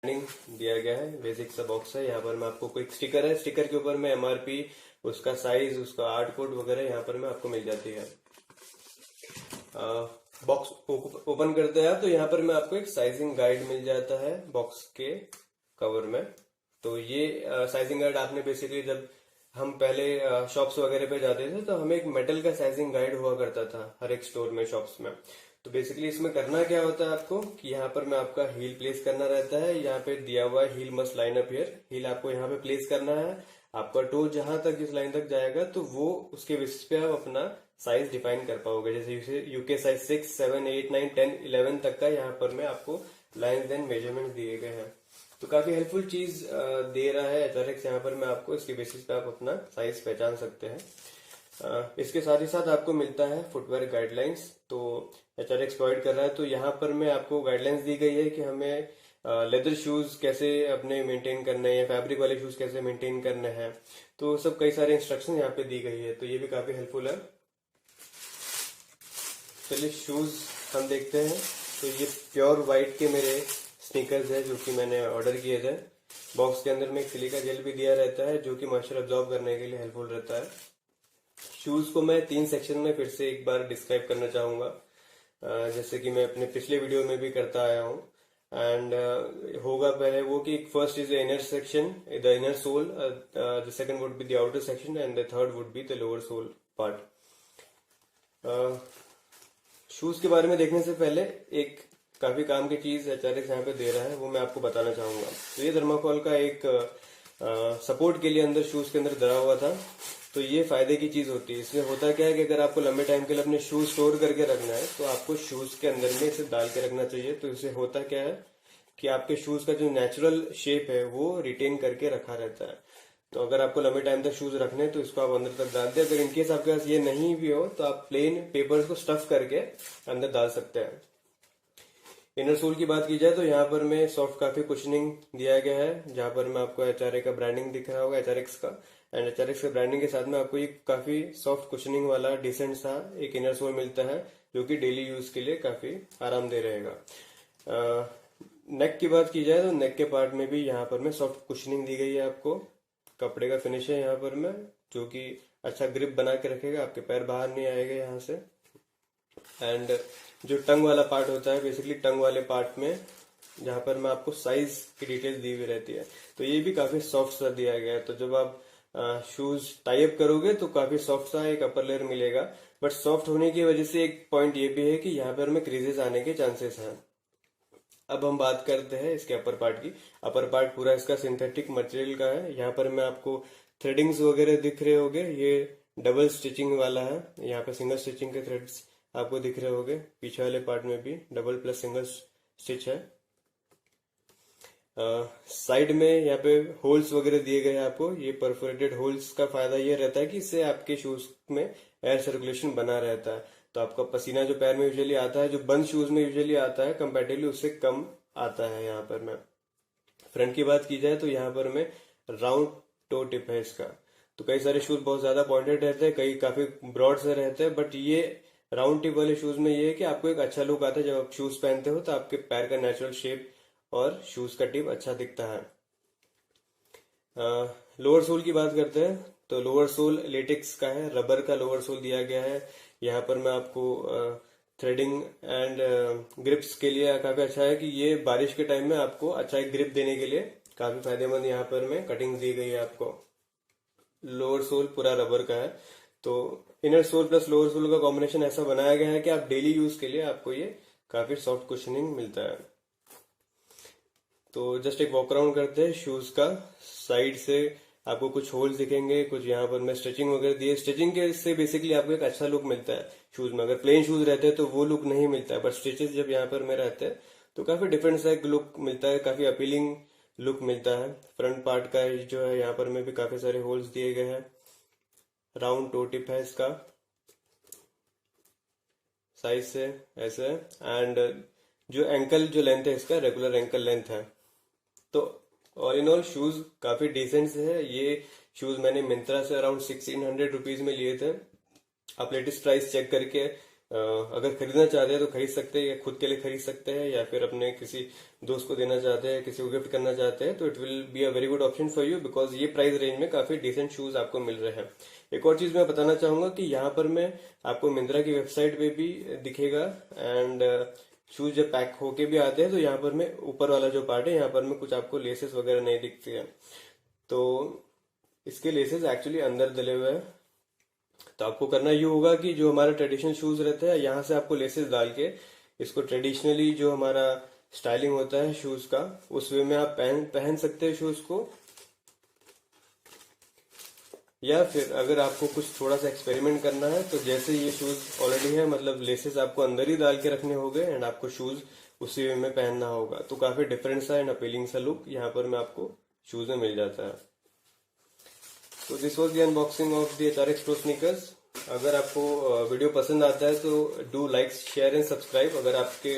Branding दिया गया है, बेसिक सा बॉक्स है। यहाँ पर मैं आपको कोई स्टिकर है, स्टिकर के ऊपर में एमआरपी, उसका साइज, उसका आर्ट कोड वगैरह यहाँ पर में आपको मिल जाती है। बॉक्स ओपन करते हैं तो यहाँ पर में आपको एक साइजिंग गाइड मिल जाता है बॉक्स के कवर में। तो ये साइजिंग गाइड आपने बेसिकली जब हम पहले शॉप्स वगैरह पे जाते थे तो हमें एक मेटल का साइजिंग गाइड हुआ करता था हर एक स्टोर में, शॉप्स में। तो बेसिकली इसमें करना क्या होता है आपको कि यहाँ पर में आपका हील प्लेस करना रहता है। यहाँ पे दिया हुआ है heel must line up here, heel आपको यहाँ पे प्लेस करना है। आपका टो जहां तक जिस लाइन तक जाएगा तो वो उसके बेसिस पे आप अपना साइज डिफाइन कर पाओगे। जैसे यूके साइज 6, 7, 8, 9, 10, 11 तक का यहाँ पर में आपको लाइन्स एंड मेजरमेंट दिए गए हैं। तो काफी हेल्पफुल चीज दे रहा है एचआरएक्स यहाँ पर। मैं आपको इसके बेसिस पे आप अपना साइज पहचान सकते हैं। इसके साथ ही साथ आपको मिलता है फुटवेयर गाइडलाइंस, तो एचआरएक्स प्रोवाइड कर रहा है। तो यहाँ पर में आपको गाइडलाइंस दी गई है कि हमें लेदर शूज कैसे अपने मेंटेन करने हैं, फैब्रिक वाले शूज कैसे मेंटेन करने हैं। तो सब कई सारे इंस्ट्रक्शन यहाँ पे दी गई है, तो ये भी काफी हेल्पफुल है। चलिए शूज हम देखते हैं। तो ये प्योर वाइट के मेरे स्नीकर्स है जो कि मैंने ऑर्डर किए थे। बॉक्स के अंदर में एक सिलिका जेल भी दिया रहता है जो कि मॉइस्चर अब्जॉर्ब करने के लिए हेल्पफुल रहता है। शूज को मैं 3 सेक्शन में फिर से एक बार डिस्क्राइब करना चाहूंगा, जैसे कि मैं अपने पिछले वीडियो में भी करता आया हूँ। एंड होगा पहले वो कि first is the inner section, the inner sole, the second would be the outer section and the third would be the lower sole part. Shoes के बारे में देखने से पहले एक काफी काम की चीज एचआरएक्स यहाँ पे दे रहा है, वो मैं आपको बताना चाहूंगा। तो ये थर्माकोल का एक सपोर्ट के लिए अंदर शूज के अंदर धरा हुआ था। तो ये फायदे की चीज होती है। इसमें होता क्या है कि अगर आपको लंबे टाइम के लिए अपने शूज स्टोर करके रखना है तो आपको शूज के अंदर में इसे डाल के रखना चाहिए। तो इससे होता क्या है कि आपके शूज का जो नेचुरल शेप है वो रिटेन करके रखा रहता है। तो अगर आपको लंबे टाइम तक शूज रखने हैं तो इसको आप अंदर तक डाल दें। अगर इनकेस आपके पास ये नहीं भी हो तो आप प्लेन पेपर्स को स्टफ करके अंदर डाल सकते हैं। इनर सोल की बात की जाए तो यहाँ पर में सॉफ्ट काफी कुशनिंग दिया गया है, जहां पर में आपको एचआरए का ब्रांडिंग दिख रहा होगा, एचआरएक्स का। एंड एचआरएक्स के ब्रांडिंग के साथ में आपको ये काफी सॉफ्ट कुशनिंग वाला डिसेंट सा एक इनर सोल मिलता है जो कि डेली यूज के लिए काफी आरामदेह रहेगा। नेक की बात की जाए तो नेक के पार्ट में भी यहाँ पर में सॉफ्ट कुशनिंग दी गई है आपको। कपड़े का फिनिश है यहाँ पर में जो कि अच्छा ग्रिप बना के रखेगा, आपके पैर बाहर नहीं आएगा यहाँ से। एंड जो टंग वाला पार्ट होता है, बेसिकली टंग वाले पार्ट में जहां पर मैं आपको साइज की डिटेल्स दी हुई रहती है, तो ये भी काफी सॉफ्ट सा दिया गया है। तो जब आप शूज टाई अप करोगे तो काफी सॉफ्ट सा एक अपर लेयर मिलेगा। बट सॉफ्ट होने की वजह से एक पॉइंट ये भी है कि यहाँ पर में क्रीजेस आने के चांसेस हैं। अब हम बात करते हैं इसके अपर पार्ट की। अपर पार्ट पूरा इसका सिंथेटिक मटेरियल का है। यहाँ पर मैं आपको थ्रेडिंग्स वगैरह दिख रहे होंगे, ये डबल स्टिचिंग वाला है। यहाँ पे सिंगल स्टिचिंग के थ्रेड्स आपको दिख रहे होंगे। पीछे वाले पार्ट में भी डबल प्लस सिंगल स्टिच है। साइड में यहाँ पे होल्स वगैरह दिए गए हैं आपको। ये परफोरेटेड होल्स का फायदा ये रहता है कि इससे आपके शूज में एयर सर्कुलेशन बना रहता है। तो आपका पसीना जो पैर में यूजुअली आता है, जो बंद शूज में यूजुअली आता है, कंपेरेटिवली उससे कम आता है यहाँ पर में। फ्रंट की बात की जाए तो यहाँ पर में राउंड टो टिप है इसका। तो कई सारे शूज बहुत ज्यादा पॉइंटेड रहते हैं, कई काफी ब्रॉड से रहते हैं, बट ये राउंड टिप वाले शूज में ये है कि आपको एक अच्छा लुक आता है। जब आप शूज पहनते हो तो आपके पैर का नेचुरल शेप और शूज का टिप अच्छा दिखता है। लोअर सोल की बात करते हैं तो लोअर सोल लेटेक्स का है, रबर का लोअर सोल दिया गया है। यहाँ पर मैं आपको थ्रेडिंग एंड ग्रिप्स के लिए काफी अच्छा है कि ये बारिश के टाइम में आपको अच्छा एक ग्रिप देने के लिए काफी फायदेमंद यहाँ पर में कटिंग दी गई है आपको। लोअर सोल पूरा रबर का है। तो inner sole plus lower sole का कॉम्बिनेशन ऐसा बनाया गया है कि आप डेली यूज के लिए आपको ये काफी सॉफ्ट कुशनिंग मिलता है। तो जस्ट एक वॉक अराउंड करते हैं शूज का। साइड से आपको कुछ होल्स दिखेंगे, कुछ यहाँ पर मैं स्टिचिंग वगैरह दी है। स्टिचिंग के से बेसिकली आपको एक अच्छा लुक मिलता है शूज में। अगर प्लेन शूज रहते हैं तो वो लुक नहीं मिलता है, बट स्टिचेस जब यहाँ पर में रहते हैं तो काफी डिफरेंट सा एक लुक मिलता है, काफी अपीलिंग लुक मिलता है। फ्रंट पार्ट का जो है यहाँ पर में भी काफी सारे होल्स दिए गए हैं। राउंड टो टिप है इसका, साइज से ऐसे। एंड जो एंकल जो लेंथ है इसका रेगुलर एंकल लेंथ है। तो ऑल इन ऑल शूज काफी डिसेंट से है। ये शूज मैंने मिंत्रा से अराउंड 1600 रुपीज में लिए थे। आप लेटेस्ट प्राइस चेक करके अगर खरीदना चाहते हैं तो खरीद सकते हैं, या खुद के लिए खरीद सकते हैं, या फिर अपने किसी दोस्त को देना चाहते हैं, किसी को गिफ्ट करना चाहते हैं, तो it will be a very good option for you, because ये प्राइस रेंज में काफी डिसेंट शूज आपको मिल रहे हैं। एक और चीज मैं बताना चाहूंगा कि यहाँ पर मैं आपको मिंत्रा की वेबसाइट पे भी दिखेगा, एंड शूज जब पैक होके भी आते हैं तो यहाँ पर मैं ऊपर वाला जो पार्ट है यहाँ पर मैं कुछ आपको लेसेस वगैरह नहीं दिखती है, तो इसके लेसेस एक्चुअली अंदर डले हुए हैं। तो आपको करना ये होगा कि जो हमारा ट्रेडिशनल शूज रहता है यहाँ से आपको लेसेस डाल के इसको ट्रेडिशनली जो हमारा स्टाइलिंग होता है शूज का उस वे में आप पहन सकते हैं शूज को, या फिर अगर आपको कुछ थोड़ा सा एक्सपेरिमेंट करना है तो जैसे ये शूज ऑलरेडी है, मतलब लेसेस आपको अंदर ही डाल के रखने होंगे एंड आपको शूज उसी वे में पहनना होगा, तो काफी डिफरेंट सा एंड अपीलिंग सा लुक यहाँ पर में आपको शूज में मिल जाता है। तो this was the unboxing of the HRX Pro sneakers. अगर आपको वीडियो पसंद आता है तो do like share and subscribe. अगर आपके